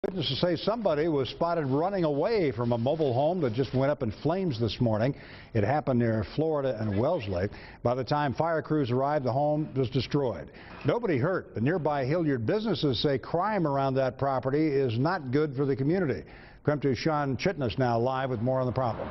Witnesses say somebody was spotted running away from a mobile home that just went up in flames this morning. It happened near Florida and Wellesley. By the time fire crews arrived, the home was destroyed. Nobody hurt. The nearby Hillyard businesses say crime around that property is not good for the community. KREM 2's Sean Chitness now live with more on the problem.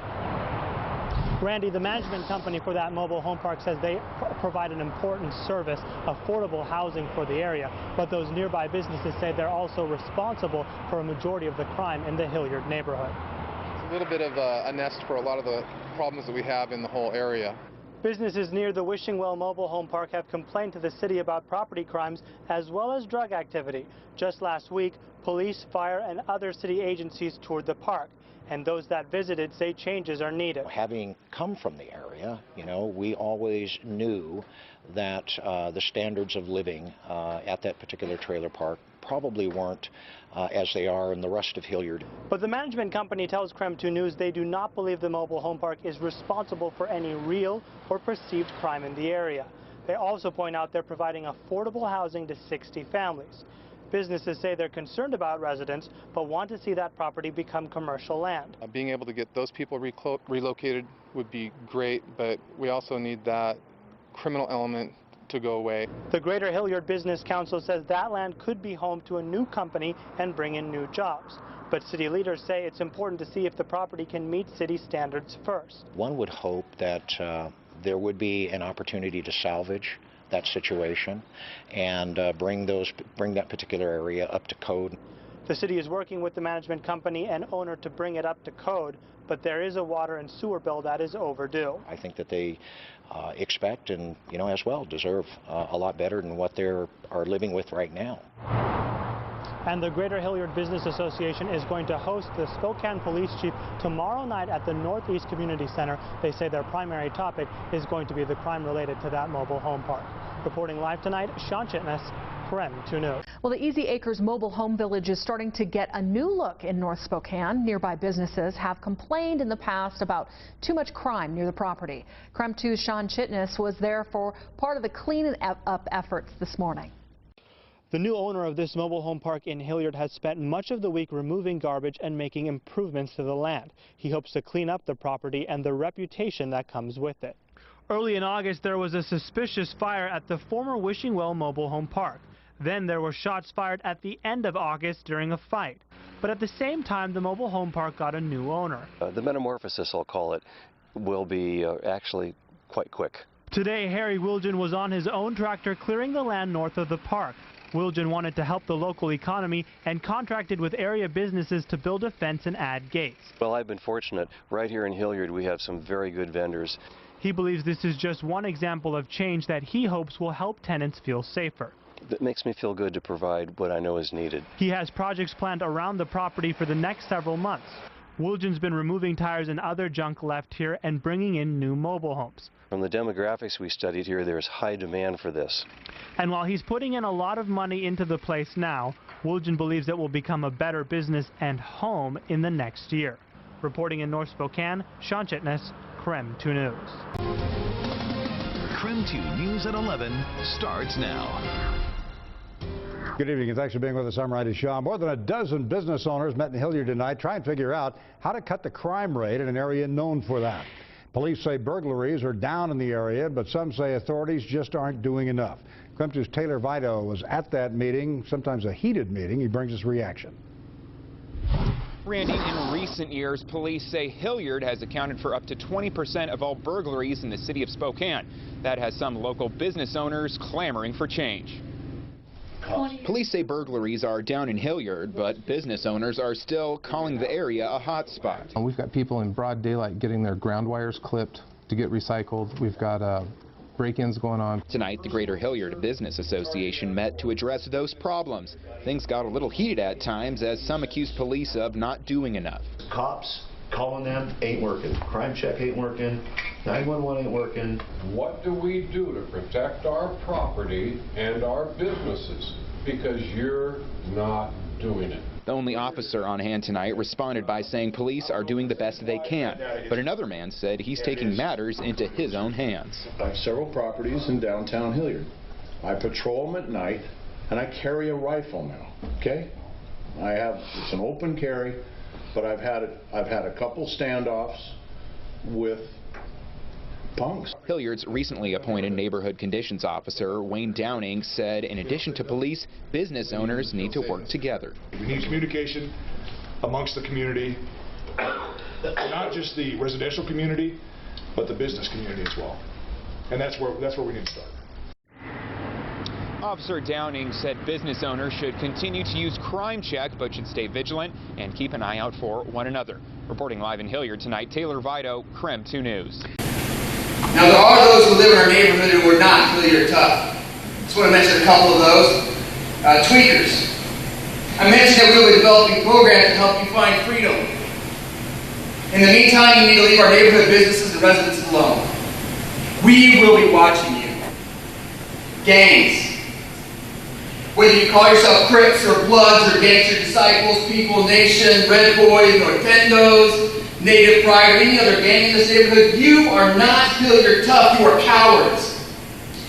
Randy, the management company for that mobile home park says they provide an important service, affordable housing for the area, but those nearby businesses say they're also responsible for a majority of the crime in the Hillyard neighborhood. It's a little bit of a nest for a lot of the problems that we have in the whole area. Businesses near the Wishing Well mobile home park have complained to the city about property crimes as well as drug activity. Just last week, police, fire, and other city agencies toured the park. And those that visited say changes are needed. Having come from the area, we always knew that the standards of living at that particular trailer park probably weren't as they are in the rest of Hillyard. But the management company tells KREM 2 News they do not believe the mobile home park is responsible for any real or perceived crime in the area. They also point out they're providing affordable housing to 60 families. Businesses say they're concerned about residents, but want to see that property become commercial land. Being able to get those people relocated would be great, but we also need that criminal element to go away. The Greater Hillyard Business Council says that land could be home to a new company and bring in new jobs. But city leaders say it's important to see if the property can meet city standards first. One would hope that there would be an opportunity to salvage that situation and bring that particular area up to code. The city is working with the management company and owner to bring it up to code, but there is a water and sewer bill that is overdue. I think that they expect and, as well deserve a lot better than what they are living with right now. And the Greater Hillyard Business Association is going to host the Spokane Police Chief tomorrow night at the Northeast Community Center. They say their primary topic is going to be the crime related to that mobile home park. Reporting live tonight, Sean Chitness, KREM 2 News. Well, the Easy Acres mobile home village is starting to get a new look in North Spokane. Nearby businesses have complained in the past about too much crime near the property. KREM 2's Sean Chitness was there for part of the clean-up efforts this morning. The new owner of this mobile home park in Hillyard has spent much of the week removing garbage and making improvements to the land. He hopes to clean up the property and the reputation that comes with it. Early in August, there was a suspicious fire at the former Wishing Well mobile home park. Then there were shots fired at the end of August during a fight. But at the same time, the mobile home park got a new owner. The metamorphosis, I'll call it, will be actually quite quick. Today, Harry Wilgen was on his own tractor clearing the land north of the park. Wilgen wanted to help the local economy and contracted with area businesses to build a fence and add gates. Well, I've been fortunate. Right here in Hillyard, we have some very good vendors. He believes this is just one example of change that he hopes will help tenants feel safer. It makes me feel good to provide what I know is needed. He has projects planned around the property for the next several months. Wilgen's been removing tires and other junk left here and bringing in new mobile homes. From the demographics we studied here, there's high demand for this. And while he's putting in a lot of money into the place now, Wilgen believes it will become a better business and home in the next year. Reporting in North Spokane, Sean Chitness, KREM 2 News. KREM 2 News at 11 starts now. Good evening, and thanks for being with us. I'm Randy Shaw. More than a dozen business owners met in Hillyard tonight trying to figure out how to cut the crime rate in an area known for that. Police say burglaries are down in the area, but some say authorities just aren't doing enough. KREM 2's Taylor Vito was at that meeting, sometimes a heated meeting. He brings us reaction. Randy, in recent years, police say Hillyard has accounted for up to 20% of all burglaries in the city of Spokane. That has some local business owners clamoring for change. Police say burglaries are down in Hillyard, but business owners are still calling the area a hot spot. We've got people in broad daylight getting their ground wires clipped to get recycled. We've got break-ins going on. Tonight, the Greater Hillyard Business Association met to address those problems. Things got a little heated at times as some accused police of not doing enough. Cops calling them ain't working. Crime check ain't working. 911 ain't working. What do we do to protect our property and our businesses? Because you're not doing it. The only officer on hand tonight responded by saying police are doing the best they can. But another man said he's taking matters into his own hands. I have several properties in downtown Hillyard. I patrol them at night, and I carry a rifle now, okay? It's an open carry, but I've had a couple standoffs with punks. Hilliard's recently appointed neighborhood conditions officer, Wayne Downing, said in addition to police, business owners need to work together. We need communication amongst the community, not just the residential community, but the business community as well. And that's where we need to start. Officer Downing said business owners should continue to use Crime Check, but should stay vigilant and keep an eye out for one another. Reporting live in Hilliard tonight, Taylor Vito, KREM 2 News. Now, there are those who live in our neighborhood who are not Hilliard tough. Just want to mention a couple of those. Tweakers. I mentioned that we will be developing programs to help you find freedom. In the meantime, you need to leave our neighborhood businesses and residents alone. We will be watching you. Gangs. Whether you call yourself Crips or Bloods or Gangster Disciples, People Nation, Red Boys, Nortendos, Native Pride, or any other gang in this neighborhood, you are not Hilliard tough. You are cowards.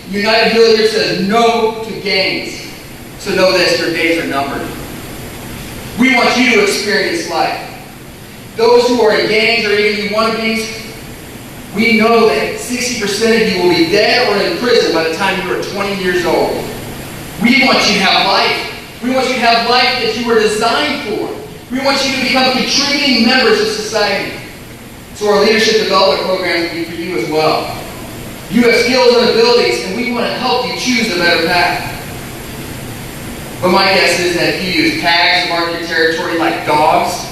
United Hilliard says no to gangs. So know this, your days are numbered. We want you to experience life. Those who are in gangs or even you wannabes, we know that 60% of you will be dead or in prison by the time you are 20 years old. We want you to have life. We want you to have life that you were designed for. We want you to become contributing members of society. So our leadership development programs will be for you as well. You have skills and abilities, and we want to help you choose a better path. But my guess is that if you use tags to mark your territory like dogs,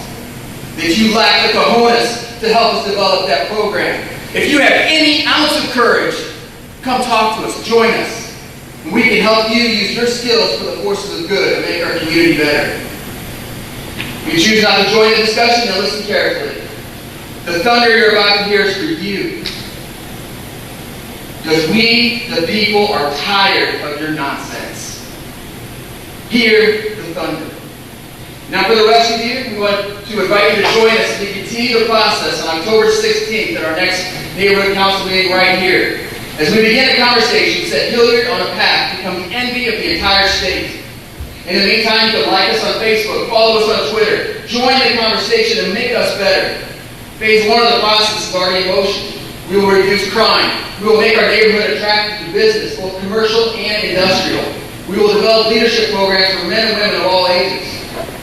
that you lack the cojones to help us develop that program. If you have any ounce of courage, come talk to us, join us. And we can help you use your skills for the forces of good and make our community better. If you choose not to join the discussion, then listen carefully. The thunder you're about to hear is for you. Because we, the people, are tired of your nonsense. Hear the thunder. Now for the rest of you, we want to invite you to join us as we continue the process on October 16th at our next neighborhood council meeting right here. As we begin a conversation, set Hilliard on a path to become the envy of the entire state. In the meantime, you can like us on Facebook, follow us on Twitter, join the conversation and make us better. Phase 1 of the process is already in motion. We will reduce crime. We will make our neighborhood attractive to business, both commercial and industrial. We will develop leadership programs for men and women of all ages.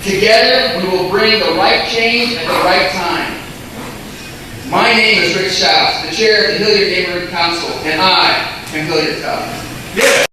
Together, we will bring the right change at the right time. My name is Rick Schaus, the chair of the Hilliard Neighborhood Council, and I am Hilliard Tough. Yeah.